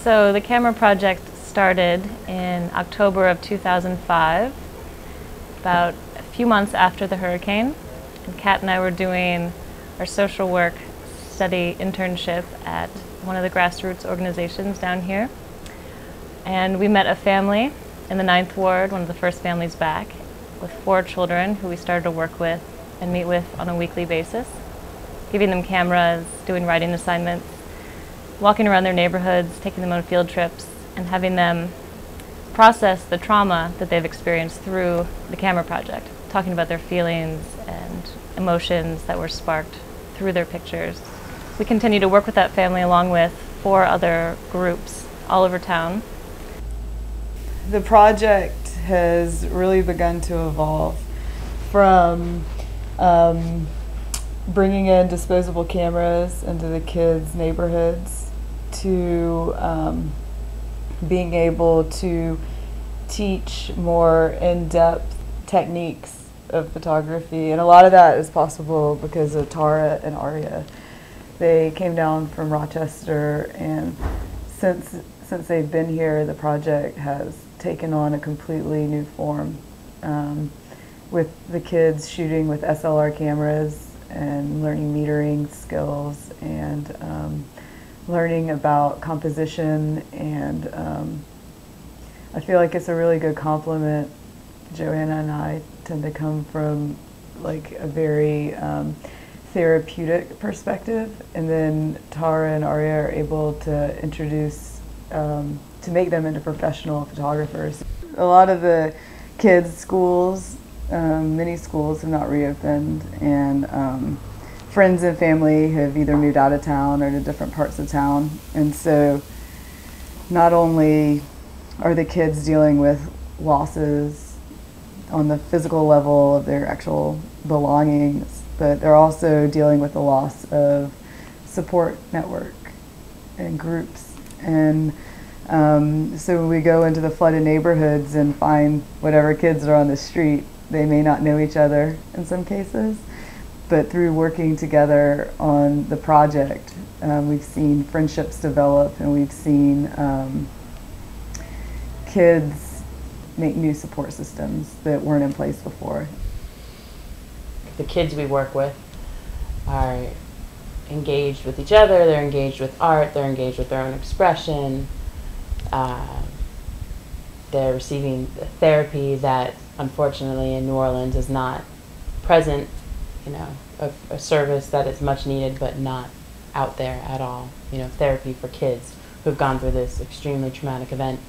So the camera project started in October of 2005, about a few months after the hurricane. And Kat and I were doing our social work study internship at one of the grassroots organizations down here. And we met a family in the 9th Ward, one of the first families back, with 4 children who we started to work with and meet with on a weekly basis, giving them cameras, doing writing assignments, walking around their neighborhoods, taking them on field trips, and having them process the trauma that they've experienced through the camera project, talking about their feelings and emotions that were sparked through their pictures. We continue to work with that family along with 4 other groups all over town. The project has really begun to evolve from bringing in disposable cameras into the kids' neighborhoods to being able to teach more in-depth techniques of photography. And a lot of that is possible because of Tara and Aria. They came down from Rochester, and since they've been here, the project has taken on a completely new form, with the kids shooting with SLR cameras and learning metering skills and learning about composition, and I feel like it's a really good complement. Joanna and I tend to come from like a very therapeutic perspective, and then Tara and Aria are able to introduce, to make them into professional photographers. A lot of the kids' schools, many schools have not reopened, and friends and family have either moved out of town or to different parts of town. And so not only are the kids dealing with losses on the physical level of their actual belongings, but they're also dealing with the loss of support network and groups. And so when we go into the flooded neighborhoods and find whatever kids are on the street, they may not know each other in some cases, but through working together on the project, we've seen friendships develop, and we've seen kids make new support systems that weren't in place before. The kids we work with are engaged with each other, they're engaged with art, they're engaged with their own expression, they're receiving therapy that unfortunately in New Orleans is not present, you know, a service that is much needed but not out there at all. You know, therapy for kids who've gone through this extremely traumatic event.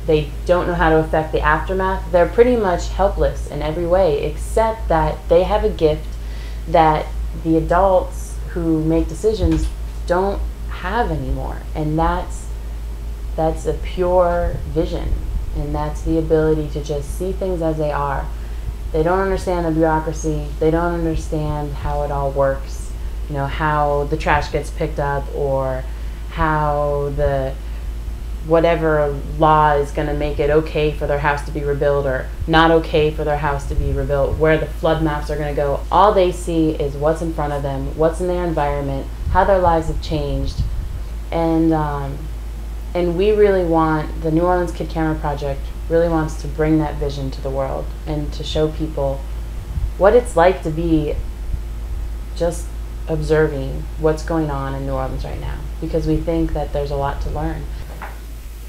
They don't know how to affect the aftermath. They're pretty much helpless in every way, except that they have a gift that the adults who make decisions don't have anymore. And that's a pure vision, and that's the ability to just see things as they are. They don't understand the bureaucracy. They don't understand how it all works, you know, how the trash gets picked up, or how the whatever law is going to make it okay for their house to be rebuilt or not okay for their house to be rebuilt, where the flood maps are going to go. All they see is what's in front of them, what's in their environment, how their lives have changed. And we really want, the New Orleans Kid Camera Project really wants to bring that vision to the world and to show people what it's like to be just observing what's going on in New Orleans right now, because we think that there's a lot to learn.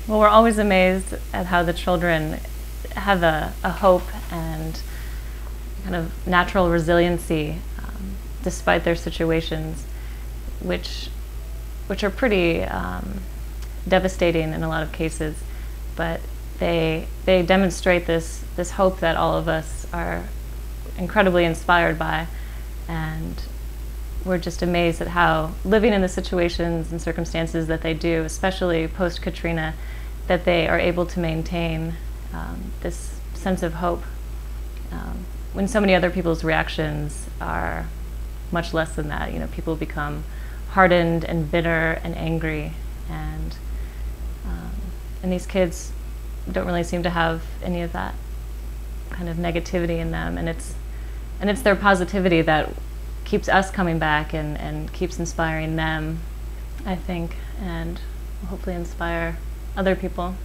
Well, we're always amazed at how the children have a hope and kind of natural resiliency despite their situations, which are pretty devastating in a lot of cases, but they demonstrate this hope that all of us are incredibly inspired by, and we're just amazed at how, living in the situations and circumstances that they do, especially post-Katrina, that they are able to maintain this sense of hope when so many other people's reactions are much less than that. You know, people become hardened and bitter and angry, and these kids don't really seem to have any of that kind of negativity in them, and it's their positivity that keeps us coming back and keeps inspiring them, I think, and hopefully inspire other people.